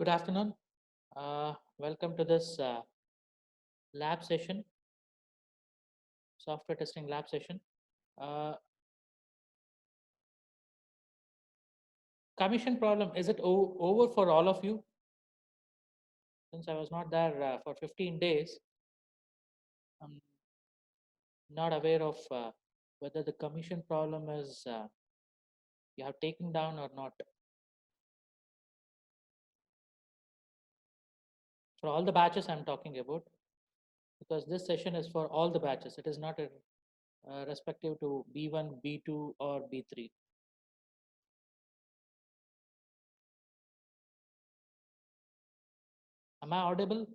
Good afternoon. Welcome to this lab session, software testing lab session. Uh, Commission problem, is it over for all of you? Since I was not there for 15 days, I'm not aware of whether the commission problem is you have taken down or not. For all the batches I'm talking about, because this session is for all the batches. It is not respective to B1, B2, or B3. Am I audible?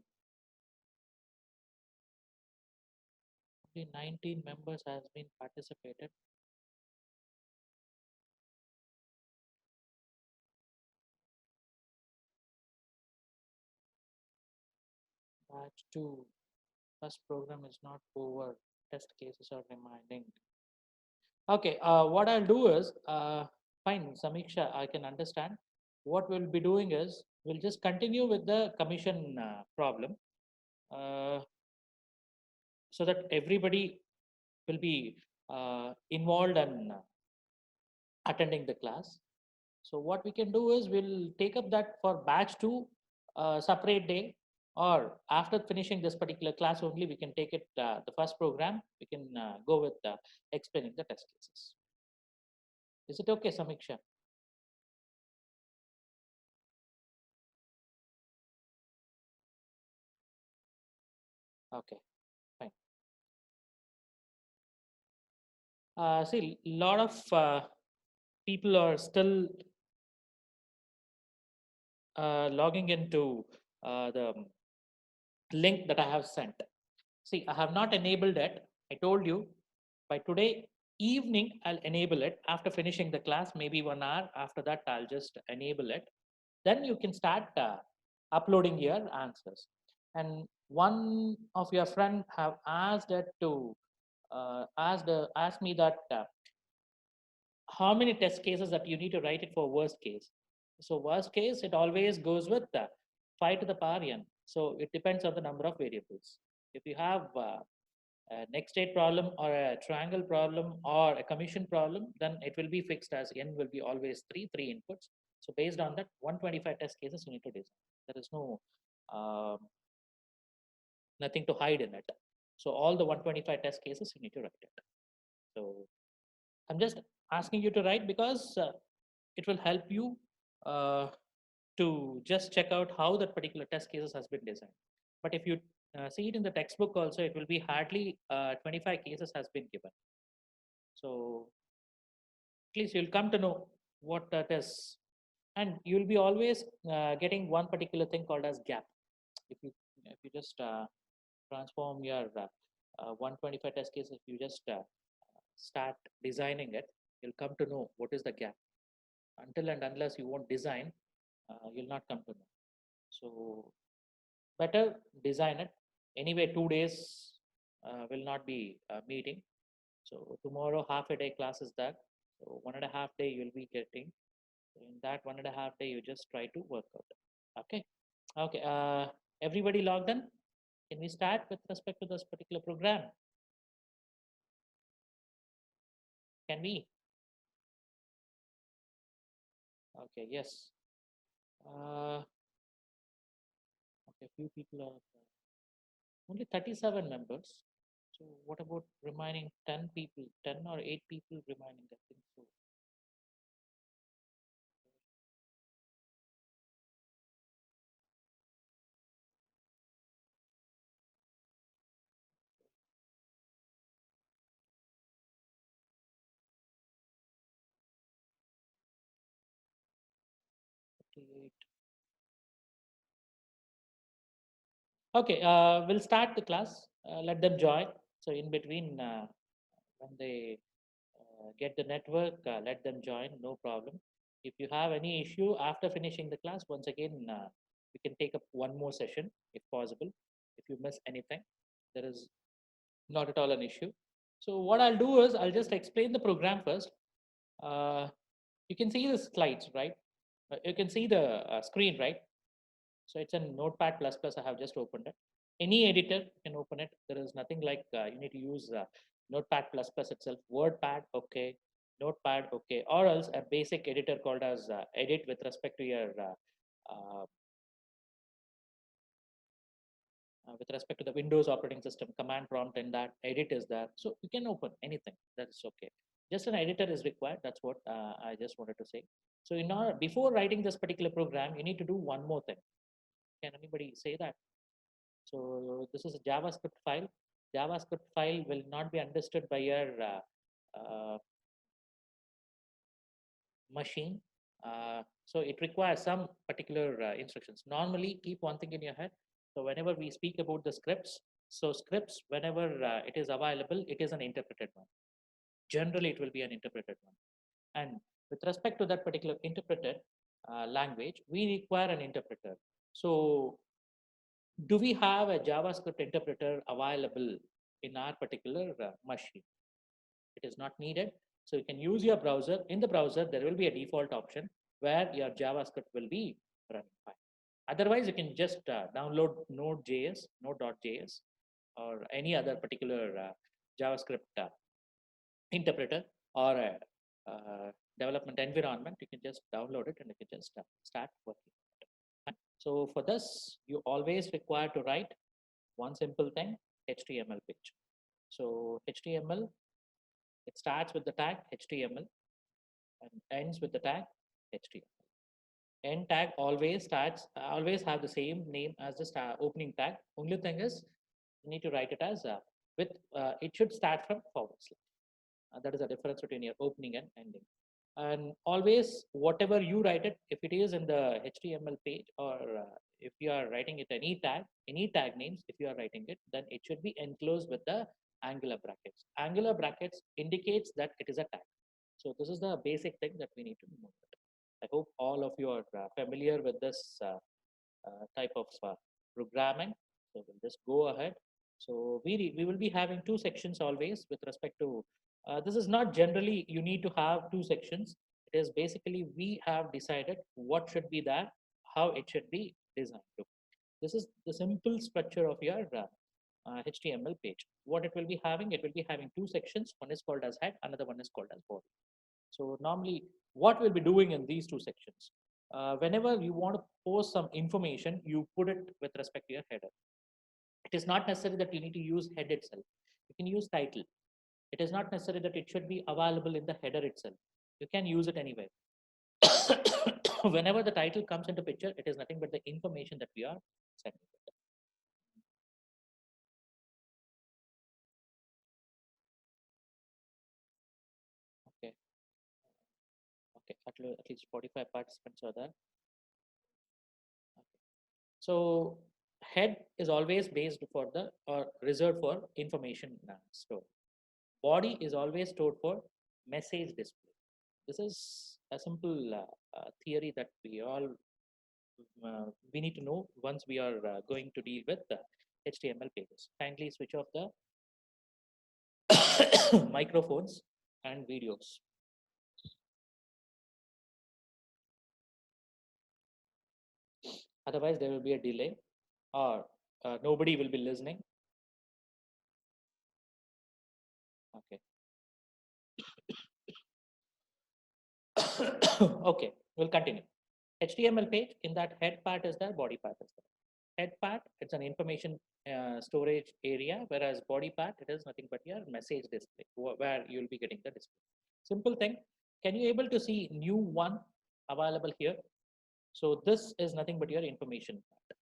Only 19 members has been participated. Batch 2, first program is not over. Test cases are remaining. Okay, what I'll do is, fine, Samiksha, I can understand. What we'll be doing is, we'll just continue with the commission problem uh, so that everybody will be involved and attending the class. So what we can do is we'll take up that for batch 2 separate day, or after finishing this particular class only we can take it the first program. We can go with explaining the test cases. Is it okay, Samiksha? Okay, fine. See, a lot of people are still logging into the link that I have sent. See, I have not enabled it. I told you by today evening I'll enable it after finishing the class, maybe 1 hour. After that, I'll just enable it. Then you can start uploading your answers. And one of your friend have asked it to asked me that how many test cases that you need to write it for worst case. So worst case, it always goes with 5 to the power n. So it depends on the number of variables. If you have a next state problem or a triangle problem or a commission problem, then it will be fixed as n will be always three inputs. So based on that, 125 test cases you need to design. There is no um, nothing to hide in it. So all the 125 test cases you need to write it. So I'm just asking you to write because it will help you uh, to just check out how that particular test cases has been designed. But if you see it in the textbook also, it will be hardly 25 cases has been given. So at least you'll come to know what that is. And you'll be always getting one particular thing called as gap. If you just transform your 125 test cases, if you just start designing it, you'll come to know what is the gap. Until and unless you won't design, you'll not come to know. So better design it. Anyway, 2 days will not be meeting. So tomorrow half a day class is that. So 1.5 day you'll be getting. So in that 1.5 day, you just try to work out. Okay. Okay. Everybody logged in? Can we start with respect to this particular program? Can we? Okay. Yes. Uh, okay. Few people are only 37 members. So what about remaining 10 people, 10 or 8 people remaining? I think so. 58. Okay, we'll start the class. Let them join. So in between, when they get the network, let them join. No problem. If you have any issue after finishing the class, once again, we can take up one more session if possible. If you miss anything, there is not at all an issue. So what I'll do is I'll just explain the program first. Uh, you can see the slides, right? You can see the screen, right? So it's a Notepad++. I have just opened it. Any editor can open it. There is nothing like you need to use Notepad++ itself. WordPad, okay. Notepad, okay. Or else a basic editor called as Edit with respect to your with respect to the Windows operating system, command prompt and that edit is there. So you can open anything. That's okay. Just an editor is required. That's what I just wanted to say. So in order, before writing this particular program, you need to do one more thing. Can anybody say that? So this is a JavaScript file. JavaScript file will not be understood by your machine. So it requires some particular instructions. Normally, keep one thing in your head. So whenever we speak about the scripts, so scripts, whenever it is available, it is an interpreted one. Generally, it will be an interpreted one. And with respect to that particular interpreted language, we require an interpreter. So do we have a JavaScript interpreter available in our particular machine? It is not needed. So you can use your browser. In the browser, there will be a default option where your JavaScript will be running fine. Otherwise, you can just download Node.js or any other particular JavaScript interpreter or a development environment. You can just download it and you can just start working. So for this, you always require to write one simple thing, HTML page. So HTML, it starts with the tag HTML and ends with the tag HTML. End tag always always have the same name as the opening tag. Only thing is, you need to write it as it should start from forward slash. That is the difference between your opening and ending. And always, whatever you write it, if it is in the HTML page or if you are writing it any tag names, if you are writing it, then it should be enclosed with the angular brackets. Angular brackets indicates that it is a tag. So this is the basic thing that we need to know. I hope all of you are familiar with this type of programming. So we'll just go ahead. So we will be having two sections always with respect to, this is not generally you need to have two sections. It is basically we have decided what should be there, how it should be designed. This is the simple structure of your HTML page. What it will be having two sections. One is called as head, another one is called as body. So normally what we'll be doing in these two sections, whenever you want to post some information, you put it with respect to your header. It is not necessary that you need to use head itself. You can use title. It is not necessary that it should be available in the header itself. You can use it anywhere. Whenever the title comes into picture, it is nothing but the information that we are sending. Okay. Okay. At least 45 participants are there. So head is always based for the or reserved for information store. Body is always stored for message display. This is a simple theory that we need to know once we are going to deal with the HTML pages. Kindly switch off the microphones and videos. Otherwise, there will be a delay or nobody will be listening. Okay. Okay, we'll continue. HTML page, in that head part is there, body part is there. Head part, it's an information storage area, whereas body part, it is nothing but your message display, where you'll be getting the display. Simple thing. Can you able to see new one available here? So this is nothing but your information part.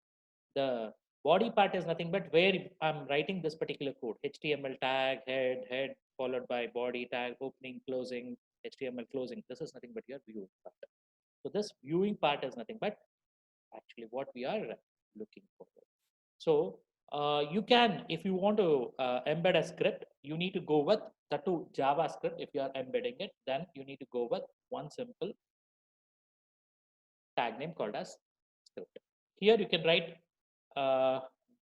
The body part is nothing but where I'm writing this particular code, HTML tag, head, followed by body tag, opening, closing, HTML closing. This is nothing but your viewing part. So this viewing part is nothing but actually what we are looking for. So you can, if you want to embed a script, you need to go with that to JavaScript. If you are embedding it, then you need to go with one simple tag name called as script. Here you can write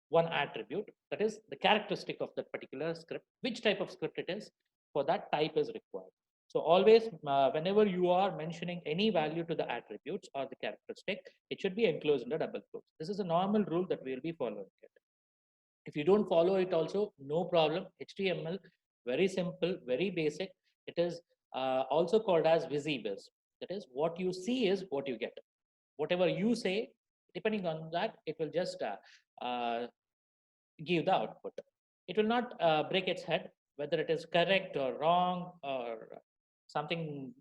one attribute, that is the characteristic of that particular script, which type of script it is, for that type is required. So always, whenever you are mentioning any value to the attributes or the characteristic, it should be enclosed in the double quotes. This is a normal rule that we will be following it. If you don't follow it also, no problem. HTML, very simple, very basic. It is also called as VisiBiz. That is, what you see is what you get. Whatever you say, depending on that, it will just give the output. It will not break its head, whether it is correct or wrong or something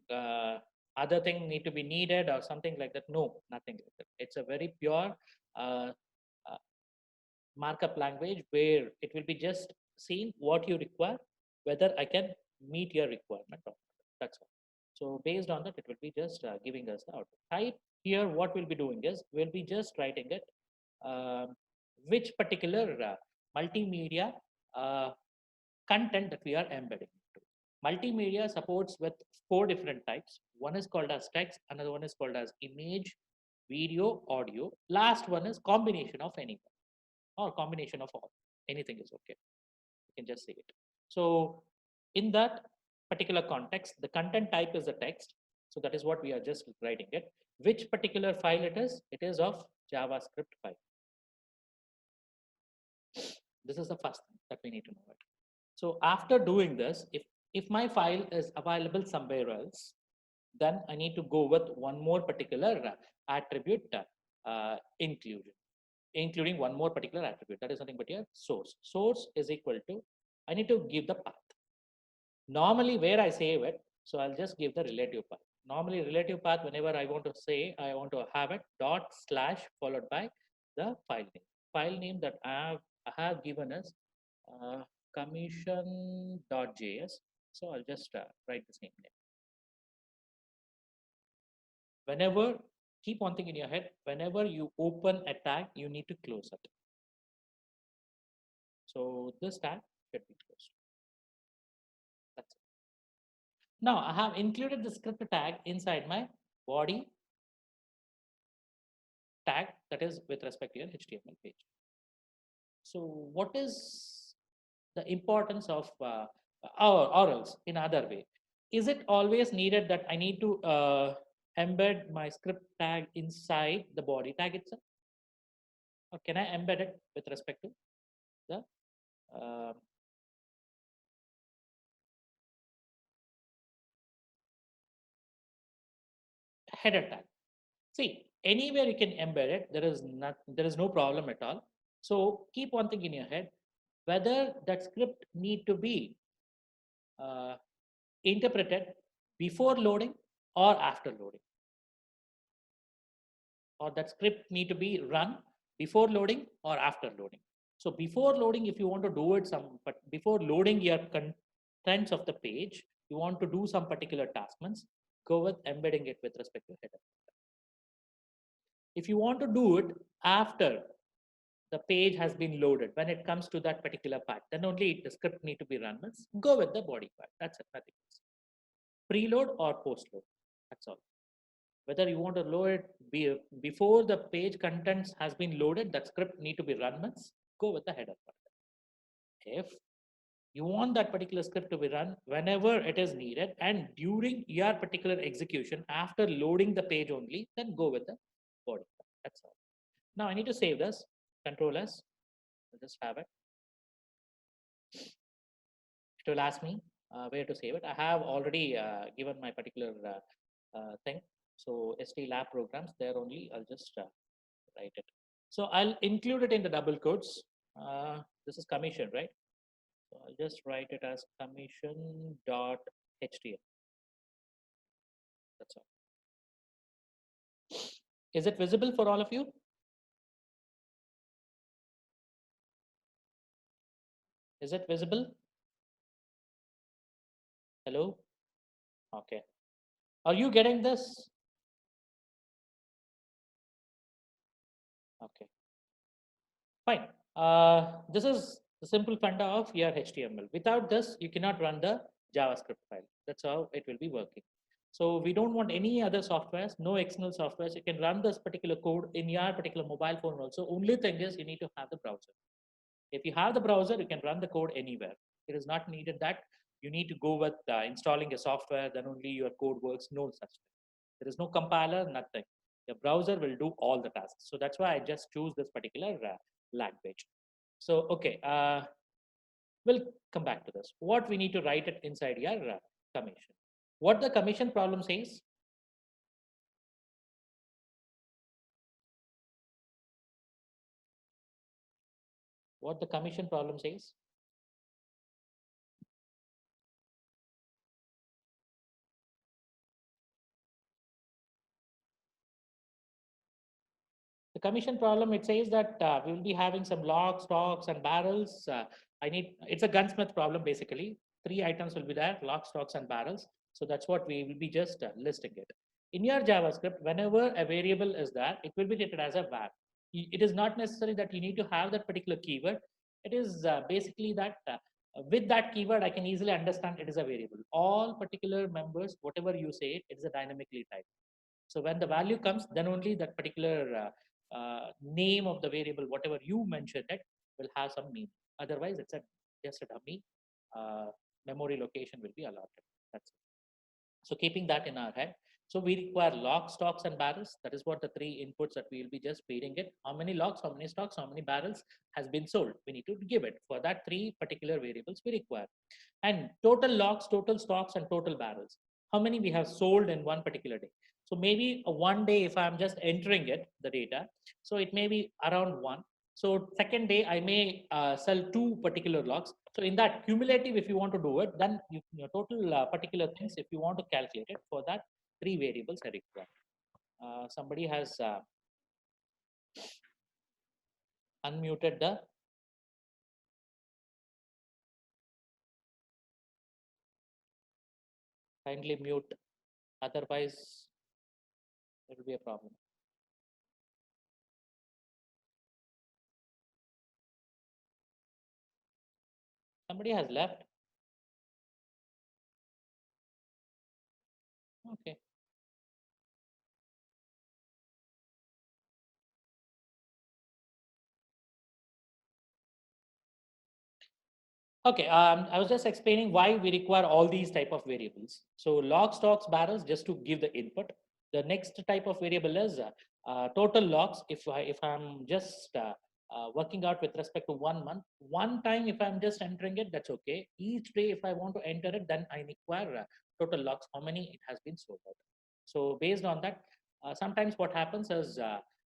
other thing need to be needed or something like that. No, nothing like that. It's a very pure uh, uh, markup language where it will be just seeing what you require, whether I can meet your requirement or not. That's all. So based on that, it will be just giving us the output. Type here, what we'll be doing is we'll be just writing it, which particular multimedia uh, content that we are embedding into. Multimedia supports with 4 different types. One is called as text, another one is called as image, video, audio. Last one is combination of any or combination of all. Anything is okay. You can just say it. So in that particular context, the content type is the text. So that is what we are just writing it. Which particular file it is? It is of JavaScript file. This is the first thing that we need to know it. So after doing this, if my file is available somewhere else, then I need to go with one more particular attribute inclusion, including one more particular attribute. That is nothing but your source. Source is equal to, I need to give the path. Normally where I save it, so I'll just give the relative path. Normally relative path, whenever I want to say, I want to have it dot slash followed by the file name. File name that I have given is commission.js. So I'll just write the same name. Whenever, keep one thing in your head, whenever you open a tag, you need to close it. So this tag should be closed. That's it. Now I have included the script tag inside my body tag, that is with respect to your HTML page. So what is the importance of or else in other way? Is it always needed that I need to embed my script tag inside the body tag itself? Or can I embed it with respect to the header tag? See, anywhere you can embed it, there is no problem at all. So keep one thing in your head, whether that script need to be interpreted before loading or after loading, or that script need to be run before loading or after loading. So before loading, if you want to do it but before loading your contents of the page, you want to do some particular task, means go with embedding it with respect to header. If you want to do it after the page has been loaded, when it comes to that particular part, then only the script need to be run, means go with the body part. That's it, nothing else. Preload or post load, that's all. Whether you want to load it before the page contents has been loaded, that script need to be run, means go with the header part. If you want that particular script to be run whenever it is needed and during your particular execution after loading the page only, then go with the body part. That's all. Now I need to save this. Control S. I'll just have it. It will ask me where to save it. I have already given my particular thing. So ST lab programs there only. I'll just write it. So I'll include it in the double quotes. This is commission, right? So I'll just write it as commission.html. That's all. Is it visible for all of you? Is it visible? Hello? Okay. Are you getting this? Okay. Fine. This is the simple funda of your HTML. Without this, you cannot run the JavaScript file. That's how it will be working. So we don't want any other softwares, no external softwares. You can run this particular code in your particular mobile phone also. Only thing is you need to have the browser. If you have the browser, you can run the code anywhere. It is not needed that you need to go with installing a software, then only your code works. No such thing. There is no compiler, nothing. The browser will do all the tasks. So that's why I just choose this particular language. So, okay, we'll come back to this. What we need to write it inside your commission. What the commission problem says, what the commission problem says, the commission problem, it says that we will be having some logs, stocks, and barrels. It's a gunsmith problem basically. Three items will be there: logs, stocks, and barrels. So that's what we will be just listing it. In your JavaScript, whenever a variable is there, it will be treated as a var. It is not necessary that you need to have that particular keyword. It is basically that with that keyword, I can easily understand it is a variable. All particular members, whatever you say, it is a dynamically typed. So when the value comes, then only that particular name of the variable, whatever you mentioned it, will have some meaning. Otherwise, it's just a dummy memory location will be allotted. That's it. So keeping that in our head, so we require logs, stocks, and barrels. That is what the three inputs that we will be just feeding it. How many logs, how many stocks, how many barrels has been sold. We need to give it. For that three particular variables we require. And total logs, total stocks, and total barrels. How many we have sold in one particular day. So maybe one day, if I'm just entering it, the data, so it may be around one. So second day, I may sell two particular logs. So in that cumulative, if you want to do it, then your total particular things, if you want to calculate it, for that, three variables are required. Somebody has unmuted the, kindly mute, otherwise there will be a problem. Somebody has left. Okay. Okay, I was just explaining why we require all these type of variables. So log, stocks, barrels, just to give the input. The next type of variable is total logs. If I'm just working out with respect to 1 month, one time if I'm just entering it, that's okay. Each day if I want to enter it, then I require total logs, how many it has been sold out. So based on that, sometimes what happens is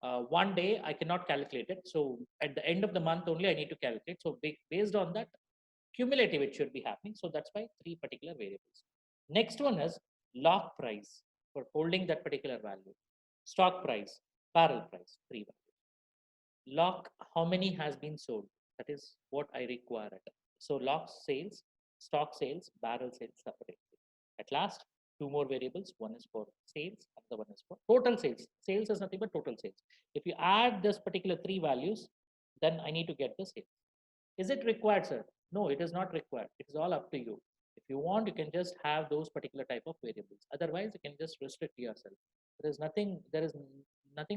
one day I cannot calculate it. So at the end of the month only I need to calculate. So based on that, cumulative it should be happening. So that's why three particular variables. Next one is log price for holding that particular value. Stock price, barrel price, three values. Log, how many has been sold? That is what I require it. So log sales, stock sales, barrel sales separately. At last, two more variables. One is for sales, and the one is for total sales. Sales is nothing but total sales. If you add this particular three values, then I need to get the sales. Is it required, sir? No, it is not required. It is all up to you. If you want, you can just have those particular type of variables. Otherwise, you can just restrict yourself. There is nothing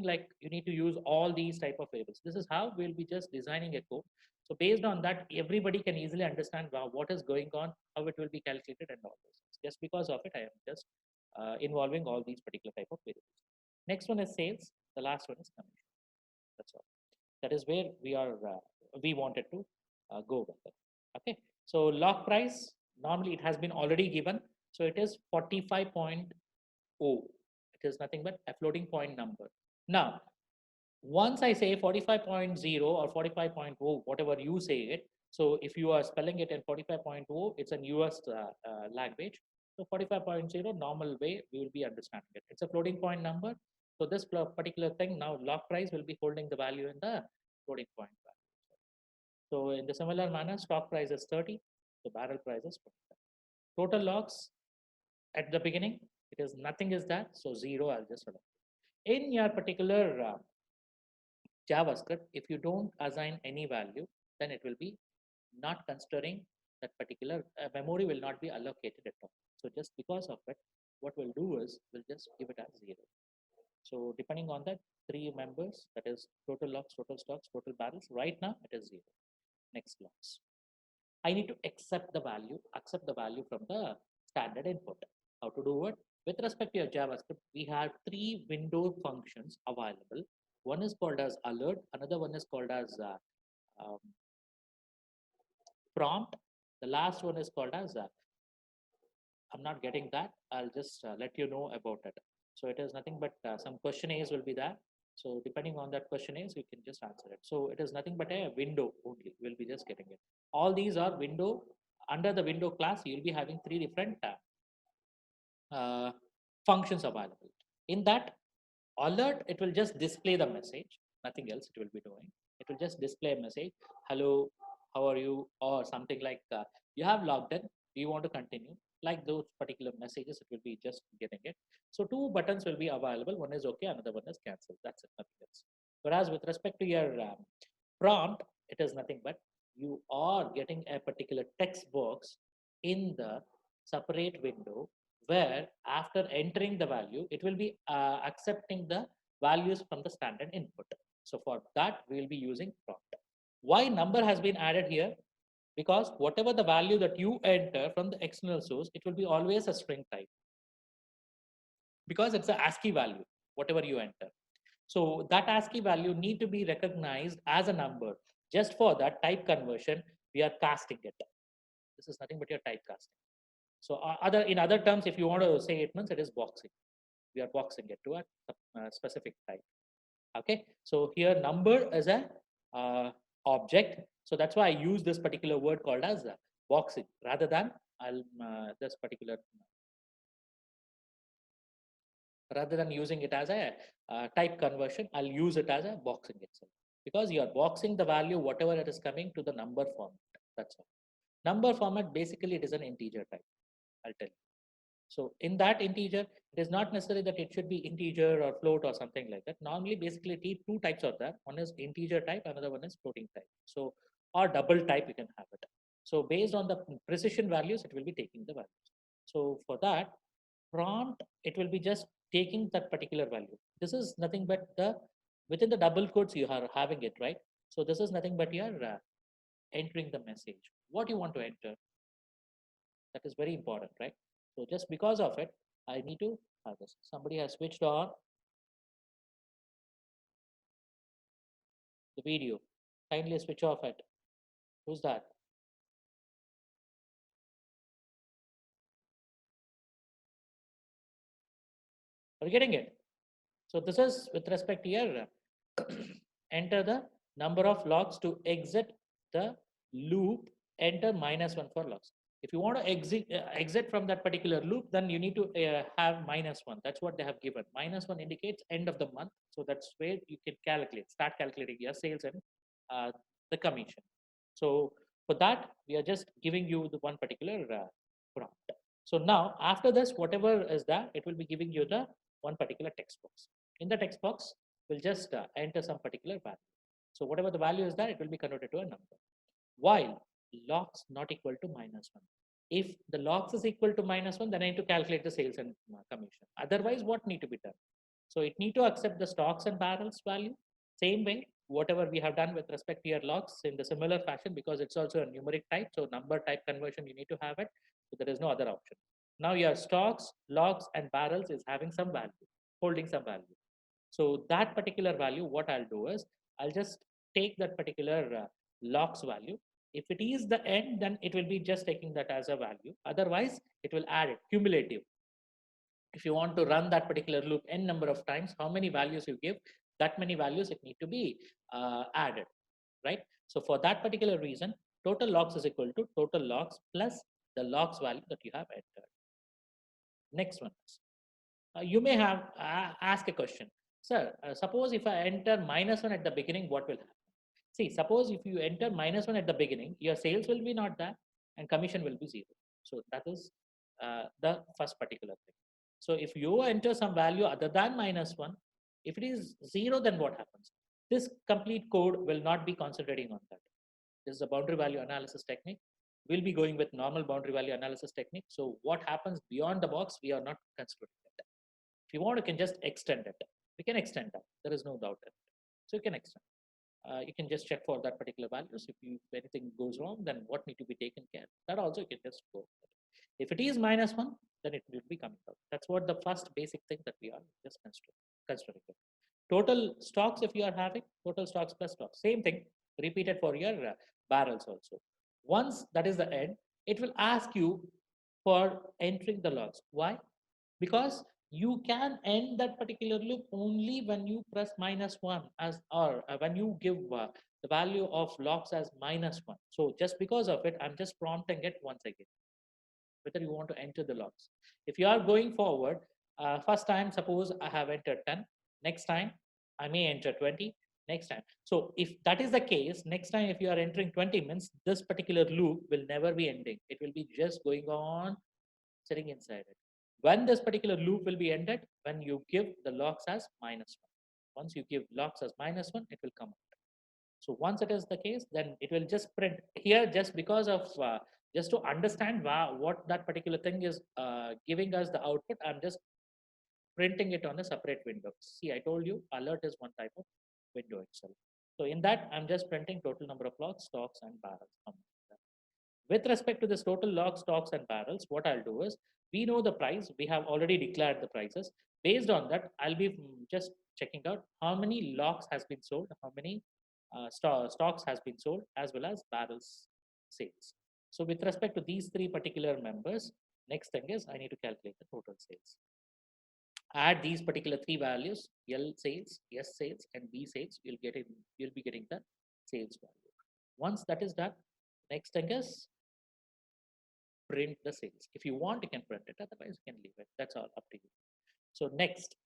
like you need to use all these type of variables. This is how we'll be just designing a code. So based on that, everybody can easily understand what is going on, how it will be calculated, and all those things. Just because of it, I am just involving all these particular type of variables. Next one is sales. The last one is commission. That's all. That is where we wanted to go with it. Okay, so log price, normally it has been already given, so it is 45.0. It is nothing but a floating point number. Now once I say 45.0 or 45.0, whatever you say it, so if you are spelling it in 45.0, it's an US language. So 45.0 normal way we will be understanding it. It's a floating point number. So this particular thing, now log price will be holding the value in the floating point value. So in the similar manner, stock price is 30, the barrel price is 45. Total logs at the beginning, it is nothing is that, so zero, I'll just select. In your particular JavaScript, if you don't assign any value, then it will be not considering that particular memory will not be allocated at all. So just because of it, what we'll do is we'll just give it as zero. So depending on that, three members, that is total logs, total stocks, total barrels, right now it is zero. Next logs. I need to accept the value from the standard input. How to do it? With respect to your JavaScript, we have three window functions available. One is called as alert, another one is called as um, prompt. The last one is called as I'm not getting that. I'll just let you know about it. So it is nothing but some questionnaires will be there. So depending on that questionnaires, you can just answer it. So it is nothing but a window only. We'll be just getting it. All these are window. Under the window class, you'll be having three different uh, functions available. In that alert, it will just display the message. Nothing else it will be doing. It will just display a message. Hello, how are you? Or something like you have logged in. Do you want to continue? Like those particular messages, it will be just getting it. So two buttons will be available. One is okay, another one is cancel. That's it, nothing else. Whereas with respect to your prompt, it is nothing but you are getting a particular text box in the separate window where after entering the value, it will be accepting the values from the standard input. So for that, we will be using prompt. Why number has been added here? Because whatever the value that you enter from the external source, it will be always a string type because it's a ASCII value, whatever you enter. So that ASCII value need to be recognized as a number. Just for that type conversion, we are casting it. This is nothing but your typecasting. So in other terms, if you want to say it means it is boxing. We are boxing it to a specific type. Okay. So here number is a object. So that's why I use this particular word called as boxing rather than this particular rather than using it as a type conversion, I'll use it as a boxing itself because you are boxing the value, whatever it is coming to the number format. That's all. Number format, basically it is an integer type. I'll tell you. So in that integer, it is not necessary that it should be integer or float or something like that. Normally, basically two types are there. One is integer type, another one is floating type. So, or double type, you can have it. So based on the precision values, it will be taking the values. So for that, prompt, it will be just taking that particular value. This is nothing but the within the double quotes you are having it, right? So this is nothing but you're entering the message. What you want to enter, that is very important, right? So just because of it, I need to have this. Somebody has switched on the video. Kindly switch off it. Who's that? Are you getting it? So this is with respect to your enter the number of logs to exit the loop, enter -1 for logs. If you want to exit from that particular loop, then you need to have -1. That's what they have given. -1 indicates end of the month. So that's where you can start calculating your sales and the commission. So for that, we are just giving you the one particular prompt. So now after this, whatever is that, it will be giving you the one particular text box. In the text box, we'll just enter some particular value. So whatever the value is there, it will be converted to a number. While logs not equal to -1. If the logs is equal to -1, then I need to calculate the sales and commission. Otherwise, what need to be done? So it need to accept the stocks and barrels value. Same way, whatever we have done with respect to your logs in the similar fashion, because it's also a numeric type. So number type conversion, you need to have it. So there is no other option. Now your stocks, logs, and barrels is having some value, holding some value. So that particular value, what I'll do is I'll just take that particular logs value. If it is the end, then it will be just taking that as a value. Otherwise, it will add it cumulative. If you want to run that particular loop n number of times, how many values you give, that many values it need to be added, right? So for that particular reason, total logs is equal to total logs plus the logs value that you have entered. Next one is, you may have asked a question, sir, suppose if I enter -1 at the beginning, what will happen? See, suppose if you enter -1 at the beginning, your sales will be not there and commission will be 0. So that is the first particular thing. So if you enter some value other than -1, if it is 0, then what happens? This complete code will not be concentrating on that. This is a boundary value analysis technique. We'll be going with normal boundary value analysis technique. So what happens beyond the box, we are not considering it. If you want, you can just extend it. We can extend that. There is no doubt in it. So you can extend. You can just check for that particular values. If anything goes wrong, then what need to be taken care. That also you can just go. If it is -1, then it will be coming out. That's what the first basic thing that we are just considering. Total stocks, if you are having total stocks plus stocks, same thing repeated for your barrels also. Once that is the end, it will ask you for entering the logs. Why? Because you can end that particular loop only when you press -1 as or when you give the value of logs as -1. So just because of it, I'm just prompting it once again whether you want to enter the logs. If you are going forward, first time, suppose I have entered 10, next time I may enter 20, next time. So if that is the case, next time if you are entering 20 means this particular loop will never be ending. It will be just going on sitting inside it. When this particular loop will be ended, when you give the logs as -1. Once you give logs as -1, it will come out. So once it is the case, then it will just print here just because of just to understand what that particular thing is giving us the output. I'm just printing it on a separate window. See, I told you alert is one type of window itself. So in that, I'm just printing total number of logs, stocks, and barrels. With respect to this total logs, stocks, and barrels, what I'll do is we know the price. We have already declared the prices. Based on that, I'll be just checking out how many logs has been sold, how many stocks has been sold, as well as barrels sales. So with respect to these three particular members, next thing is I need to calculate the total sales. Add these particular three values, L sales, S sales, and B sales, you'll be getting the sales value. Once that is done, next thing is print the sales. If you want, you can print it. Otherwise, you can leave it. That's all up to you. So next,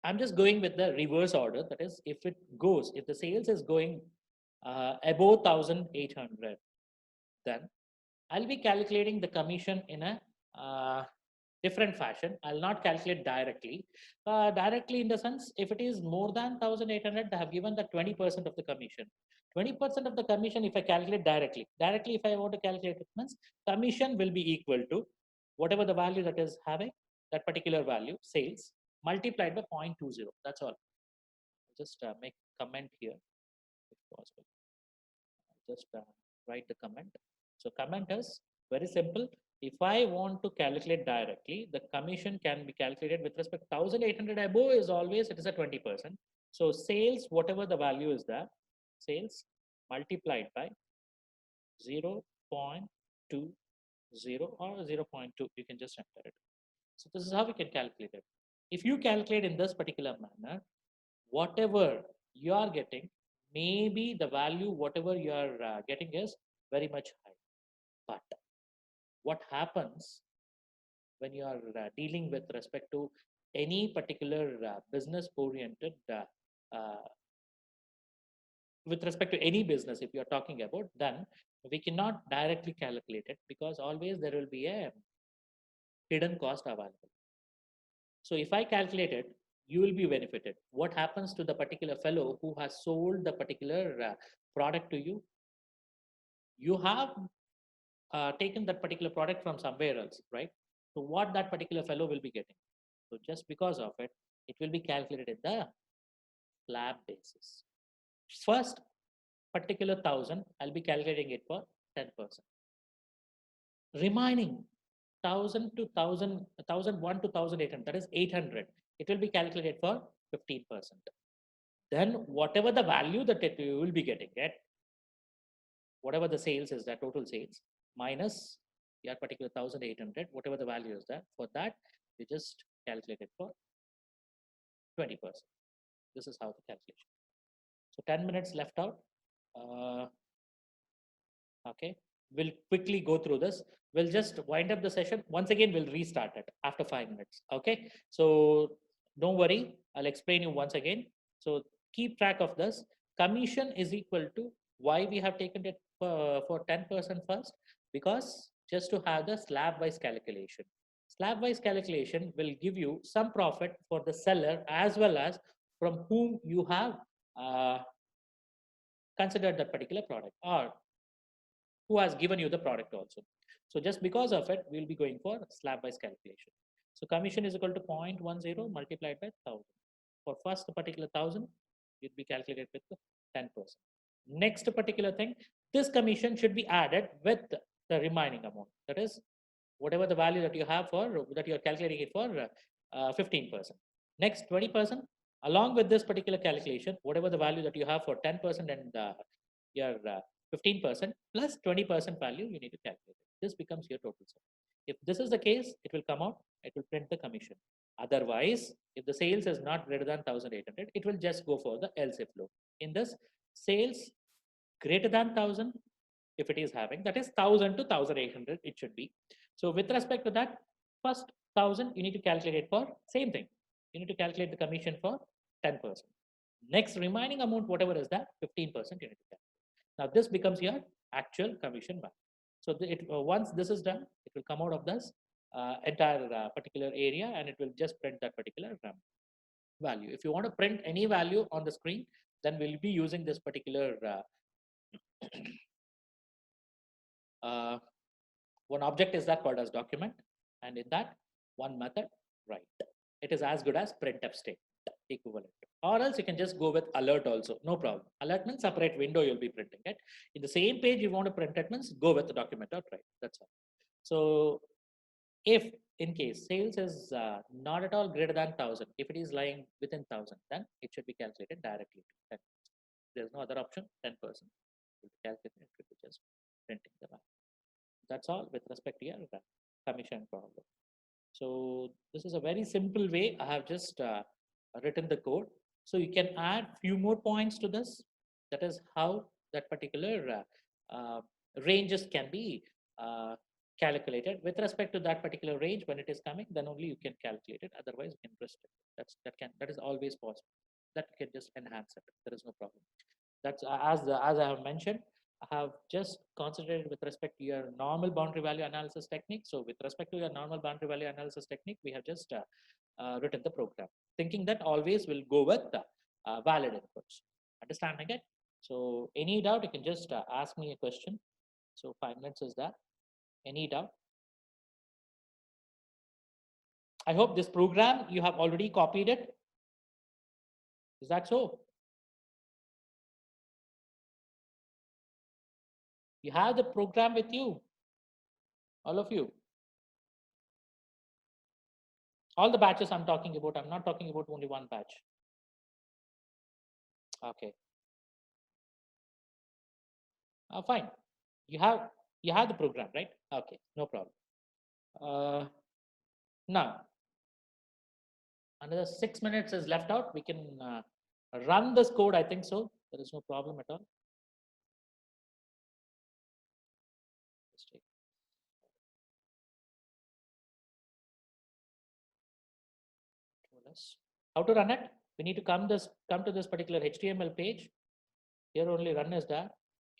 I'm just going with the reverse order. That is, if the sales is going above 1,800, then I'll be calculating the commission in a different fashion. I'll not calculate directly. Directly in the sense, if it is more than 1,800, they have given the 20% of the commission. 20% of the commission, if I calculate directly, if I want to calculate it, means commission will be equal to whatever the value that is having, that particular value, sales, multiplied by 0.20. That's all. Just make comment here if possible. Just write the comment. So comment is very simple. If I want to calculate directly, the commission can be calculated with respect to 1,800 above is always, it is a 20%. So sales, whatever the value is there, sales multiplied by 0.20 or 0.2, you can just enter it. So this is how we can calculate it. If you calculate in this particular manner, whatever you are getting, maybe the value, whatever you are getting is very much high. But what happens when you are dealing with respect to any particular business oriented with respect to any business, if you are talking about, then we cannot directly calculate it because always there will be a hidden cost available. So if I calculate it, you will be benefited. What happens to the particular fellow who has sold the particular product to you? You have taken that particular product from somewhere else, right? So what that particular fellow will be getting. So just because of it, it will be calculated in the slab basis. First particular 1,000, I'll be calculating it for 10%. Remaining 1,000 to 1,000, 1,001 to 1,800, that is 800. It will be calculated for 15%. Then whatever the value that you will be getting at, whatever the sales is, that total sales minus your particular 1,800, whatever the value is that, for that you just calculate it for 20%. This is how the calculation. So 10 minutes left out. Okay, we'll quickly go through this. We'll just wind up the session. Once again, we'll restart it after 5 minutes. Okay, so don't worry, I'll explain you once again. So keep track of this. Commission is equal to why we have taken it for 10% first, because just to have the slab wise calculation. Slab wise calculation will give you some profit for the seller as well as from whom you have considered that particular product or who has given you the product also. So just because of it, we'll be going for slab-wise calculation. So commission is equal to 0.10 multiplied by 1,000. For first particular 1,000, you'll be calculated with 10%. Next particular thing, this commission should be added with the remaining amount. That is, whatever the value that you have for that you're calculating it for 15%. Next 20%, along with this particular calculation, whatever the value that you have for 10% and your 15% plus 20% value, you need to calculate it. This becomes your total sum. If this is the case, it will come out, it will print the commission. Otherwise, if the sales is not greater than 1,800, it will just go for the else if flow. In this, sales greater than 1,000, if it is having, that is 1,000 to 1,800, it should be. So with respect to that, first 1,000, you need to calculate it for same thing. You need to calculate the commission for 10%. Next remaining amount, whatever is that, 15% you need to calculate. Now this becomes your actual commission value. So once this is done, it will come out of this entire particular area and it will just print that particular value. If you want to print any value on the screen, then we'll be using this particular one object is that called as document, and in that one method, write. It is as good as printf statement equivalent. Or else you can just go with alert also, no problem. Alert means separate window you'll be printing it. In the same page you want to print it means go with the document.write. That's all. So if in case sales is not at all greater than 1,000, if it is lying within 1,000, then it should be calculated directly to 10%. There's no other option, 10%. Calculate it, it will just printing the value. That's all with respect to your commission problem. So this is a very simple way. I have just written the code. So you can add few more points to this. That is how that particular ranges can be calculated. With respect to that particular range, when it is coming, then only you can calculate it. Otherwise, you can restrict it. That is always possible. That can just enhance it. There is no problem. That's as I have mentioned. I have just concentrated with respect to your normal boundary value analysis technique. So with respect to your normal boundary value analysis technique, we have just written the program, thinking that always will go with valid inputs. Understanding it? So any doubt, you can just ask me a question. So 5 minutes is that. Any doubt? I hope this program, you have already copied it. Is that so? You have the program with you, all of you. All the batches I'm talking about, I'm not talking about only one batch. Okay. Fine. You have the program, right? Okay, no problem. Now, another 6 minutes is left out. We can run this code, I think so. There is no problem at all. How to run it? We need to come to this particular HTML page. Here only run is there.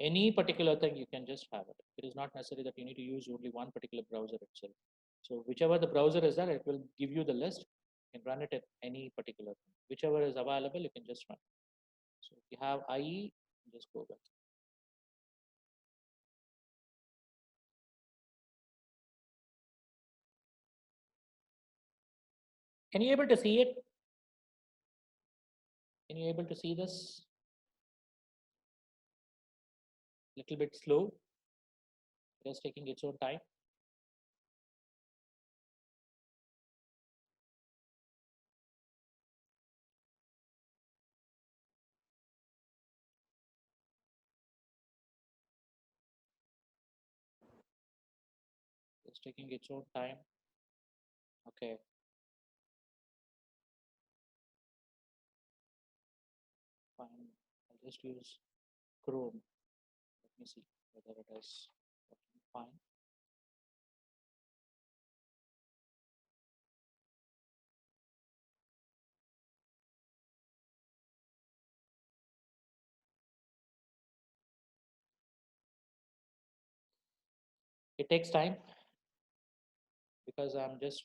Any particular thing you can just have it. It is not necessary that you need to use only one particular browser itself. So whichever the browser is there, it will give you the list. You can run it at any particular thing. Whichever is available, you can just run. So if you have IE, just go back. Can you able to see it? Can you able to see this? Little bit slow. It is taking its own time. It's taking its own time. Okay. Fine. I'll just use Chrome. Let me see whether it is working fine. It takes time because I'm just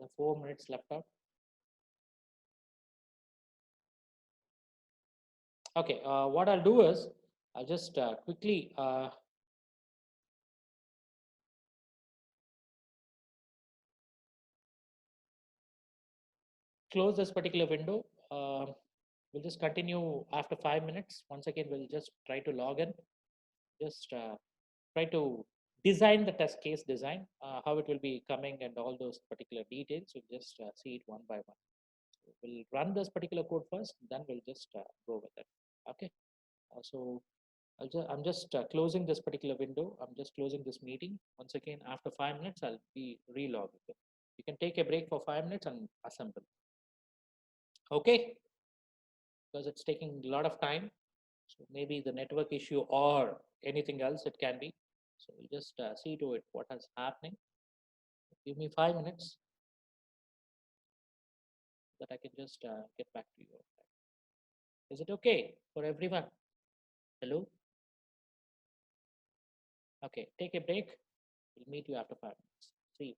have 4 minutes left out. Okay, what I'll do is I'll just quickly close this particular window. We'll just continue after 5 minutes. Once again, we'll just try to log in. Just try to design the test case design, how it will be coming and all those particular details. We'll just see it one by one. So we'll run this particular code first, then we'll just go with it. Okay. So I'm just closing this particular window. I'm just closing this meeting. Once again, after 5 minutes, I'll be relogging it. You can take a break for 5 minutes and assemble. Okay, because it's taking a lot of time. So maybe the network issue or anything else it can be. So we'll just see to it what is happening. Give me 5 minutes that I can just get back to you. Is it okay for everyone? Hello? Okay, take a break. We'll meet you after 5 minutes. See you.